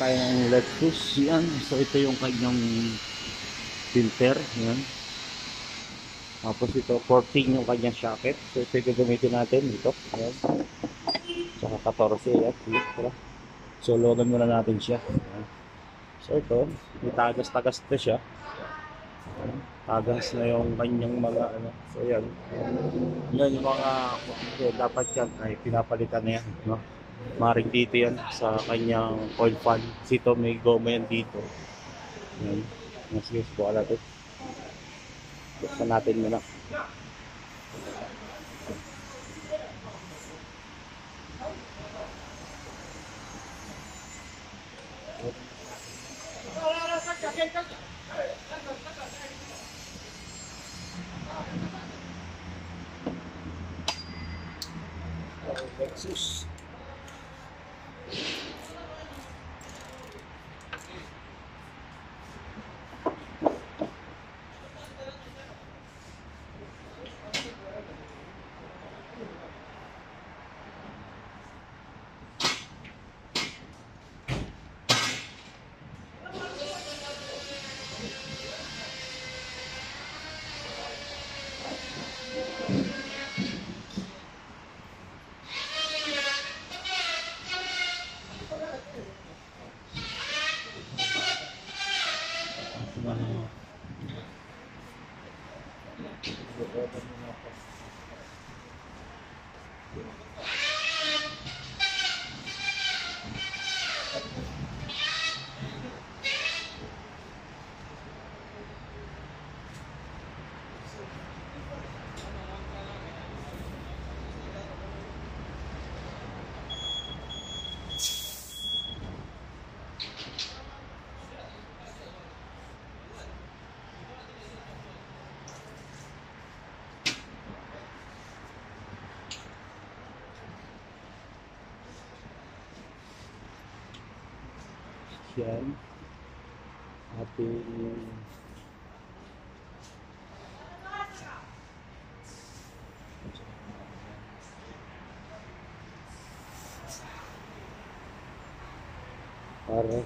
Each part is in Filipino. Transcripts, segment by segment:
tayo ng lettuce. Yan. So ito yung kanyang filter. Yan. Tapos ito 14 yung kanyang socket. So ito yung gagamitin natin. Ito. Yan. Saka 14. Yan. So logan muna natin siya. Yan. So ito. May tagas-tagas na siya. Tagas na yung kanyang mga ano. So yan. Yan yung mga dapat yan ay pinapalitan na yan. No? Maring dito yan sa kanyang oil pan. Kasi ito may goma yan dito. Yan. Sige, buka natin. Buksan natin muna. Lexus. Yan. Ating para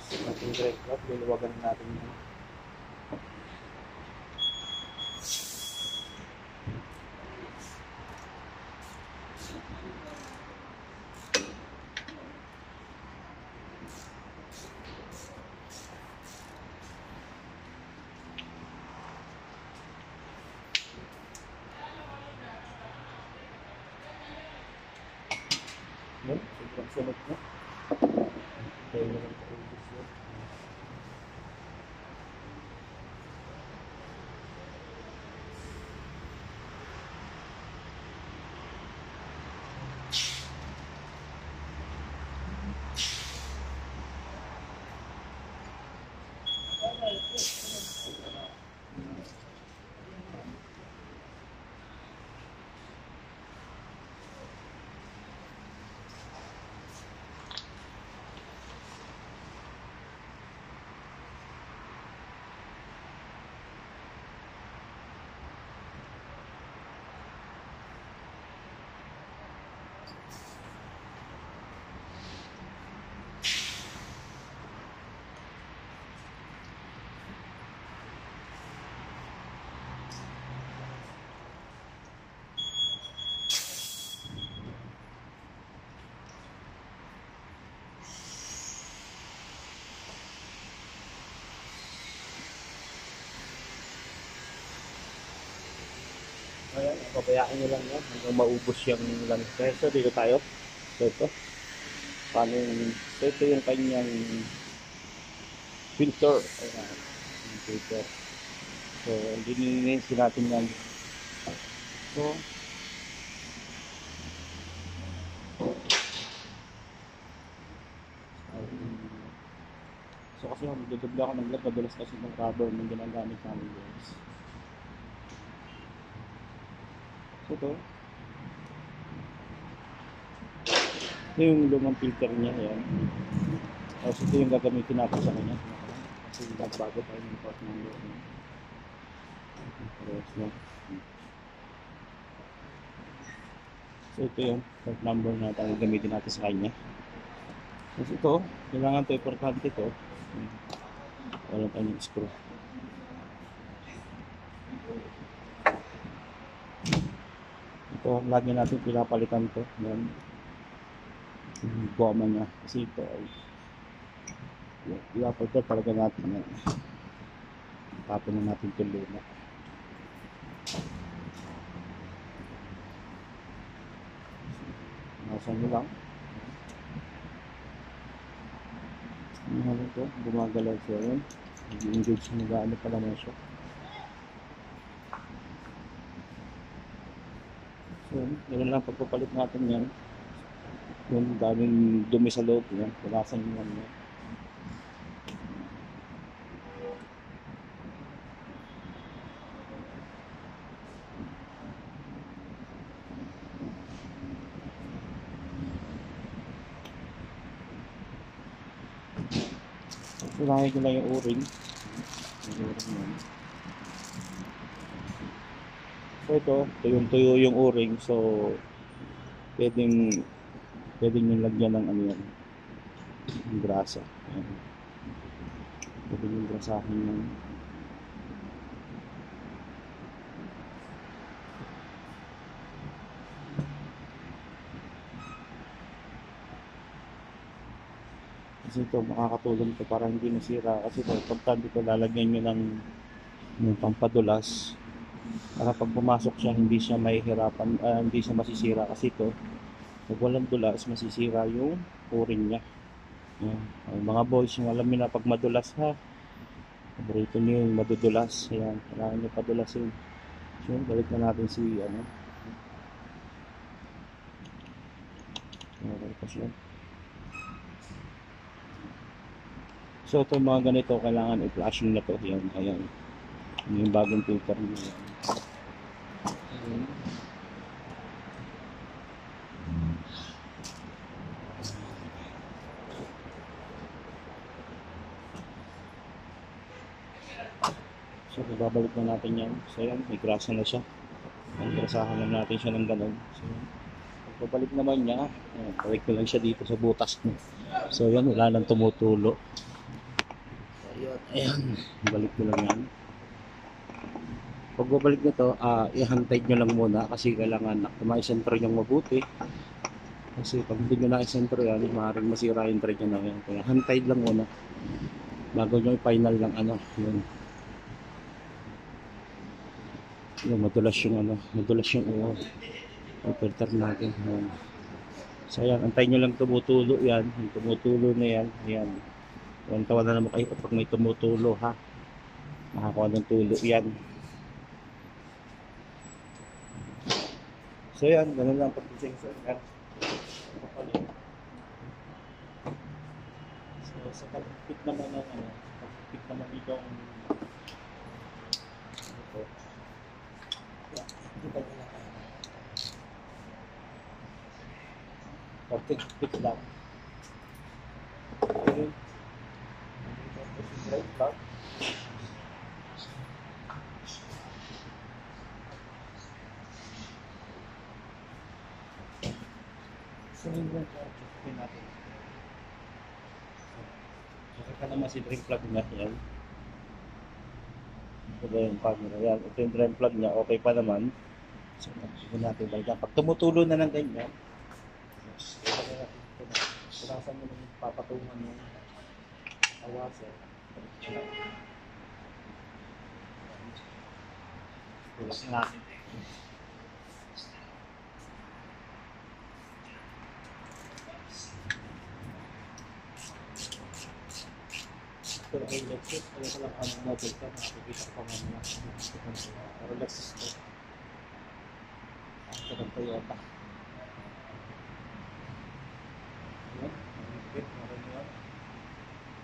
ating brake club, luluwagan natin yan. Yan, sobrang sunod na. Tayo naman sa ubus yan. Ayan, pabayaan nyo lang yan hanggang maubos yung lancer. So dito tayo. So ito. Paano yung, so ito yung kanyang filter. Ayan, yung filter. So dininisin natin yan. So kasi magdadabla ako ng glove, madalas kasi ng rubber ng ginagamit namin guys. So ito yung lumang filter niya, yan. Tapos ito yung gagamitin natin sa kanya. Kasi nagbago tayo ng part ng loob. So ito yung part number na gagamitin natin sa kanya. Kasi ito, kailangan ito, importante ito. Walang kanyang screw. Ito, lagi natin pinapalitan ito. Yan. Yung goma niya. Kasi ito ay pinapalitan talaga natin. Yan. Tapon na natin ito luma. Nasa nyo lang. Ano ito? Gumagalaw siya yun. Nag-engage siya, nag-ano pala na siya. So, yun lang pagpapalit natin yan. Yung daming dumi sa loob yan. Punasan nyo yan. Unahin ko lang yung o-ring. Yung o-ring yan. So ito, tuyong-tuyo yung o-ring. So, pwedeng yung lagyan ng ano yan. Yung grasa. Ayan. Pwedeng yung grasahin yung kasi ito makakatulong ito para hindi masira kasi ito pagka dito lalagyan nyo ng yung pampadulas para pag pumasok siya hindi siya mahihirapan, hindi siya masisira kasi ito pag walang dulas masisira yung o-ring niya. Mga boys yung alam nyo na pag madulas ha, paborito nyo yung madudulas. Ayan, kailangan nyo padulasin. So balik na natin si ano kasi so ito mga ganito kailangan i-flashing na to. Yan, ayan. Yung bagong filter niya. Ayan. So babalik na natin yan. So yan, may grasa na siya. Ang grasahan lang natin siya ng ganun. So pagbabalik naman niya, ayan, balik ko lang siya dito sa butas niya. So yan, wala nang tumutulo. Ayan, balik ko lang yan. Pag babalik nito, i-hand-tight nyo lang muna kasi kailangan ma-center nyo mabuti. Kasi pag hindi nyo na-center yan, maaaring masira yung thread nyo na yan. Kaya hand-tight lang muna bago nyo i-final lang ano. Yun. Yun, madulas yung filter natin. Yun. So yan, antayin nyo lang tumutulo yan. Yung tumutulo na yan. Ayan. Tawa na naman kayo kapag may tumutulo ha. Makakuha ng tulo yan. So yan, ganun lang pag-sensor yan. So sa pag-fit naman ng ano, pag-fit naman itong ito. Yan, kita nyo lang kayo. Pag-fit lang. Okay. Right back. So yun yung check natin. Nakita naman si drain plug niya yan. Ito ba yung camera yan. Ito yung drain plug niya. Okay pa naman. So ito natin ba yan. Pag tumutulo na ng ganyan, punasan mo lang papatungan yung awasan. Pulas natin. Ito ay Lexus. Kaya ko lang ang model ka. Nakapagkita ko nga mga pero Lexus ko. Ito ng Toyota. Ayan. Mahigpit. Meron yun.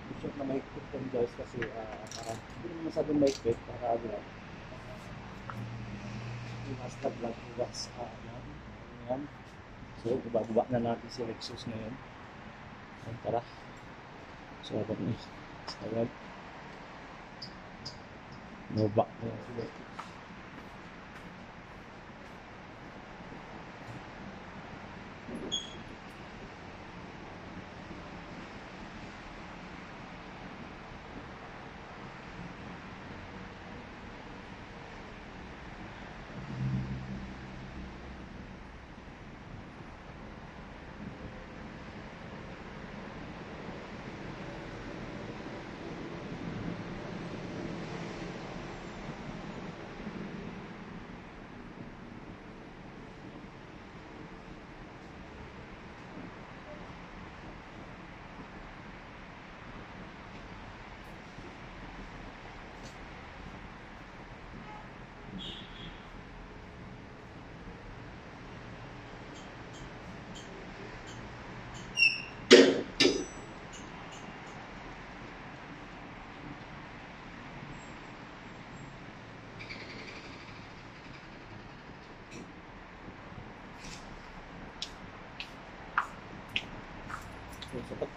Bishop na mahigpit yan guys kasi para hindi naman masyadong mahigpit. Para ano lang. Iwas na vlog. Iwas ayan. So ibababa na natin si Lexus ngayon. Ayan, tara. So abang ni. So ayan. No back na si Lexus.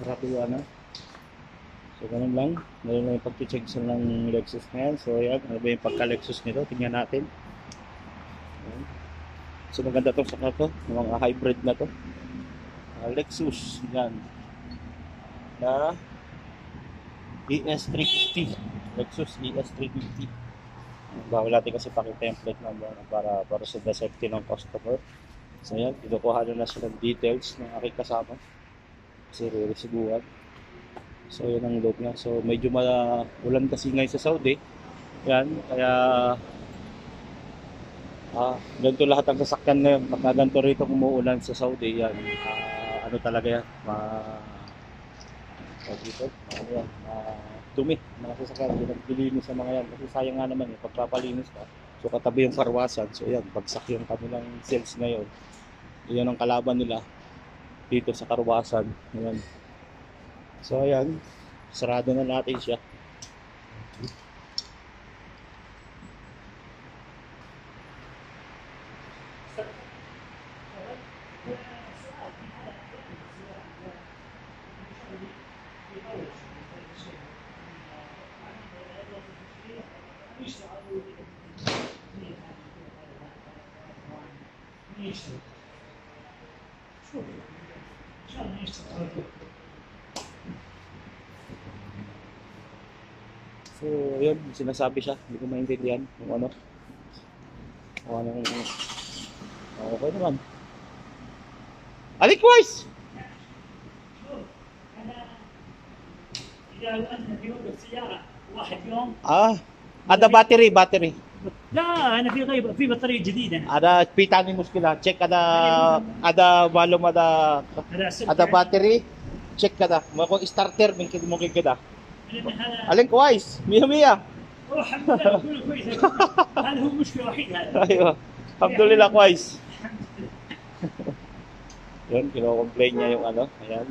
Marami yung ano. So, ganun lang. Ganun lang yung pag-check sa ng Lexus na yan. So, yan. Ano ba yung pagka-Lexus nito? Tingnan natin. Ayan. So, maganda itong saka to. Yung mga hybrid na to. Lexus. Yan. Na ES350. Lexus ES350. Bawal natin kasi pakita yung plate number para sa the safety ng customer. So, yan. Kinukuha na sila ng details ng aking kasama. Kasi re-resibuan. So, yun ang loob niya. So, medyo ulan kasi ngayon sa Saudi. Yan. Kaya, ganito lahat ang sasakyan ngayon. Pagka ganito rito umuulan sa Saudi, yan. Ano talaga yan? Yan. Dumi. Mga sasakyan. Pinaglinis sa mga yan. Kasi sayang nga naman eh. Pagpapalinis ka. So, katabi yung karwasan. So, yan. Bagsak yung kanilang sales ngayon. Yan ang kalaban nila dito sa karwasan. Yan. So, ayan. Sarado na natin siya. So, yun, sinasabi siya. Hindi ko maintindihan kung ano. Kung anong... Okay naman. Alikwise! Ada battery. لا انا في بطاريه جديده. Ada pitani muskila. Check ada balum ada battery. Check kada. Kung starter mungkin kada. Alin kwise? Miya. الحمد لله كله كويس. هذا هو المشكله الوحيده هذا. Ayun. Alhamdulillah kwise. Yun, kino-complain niya yung ano. Ayan.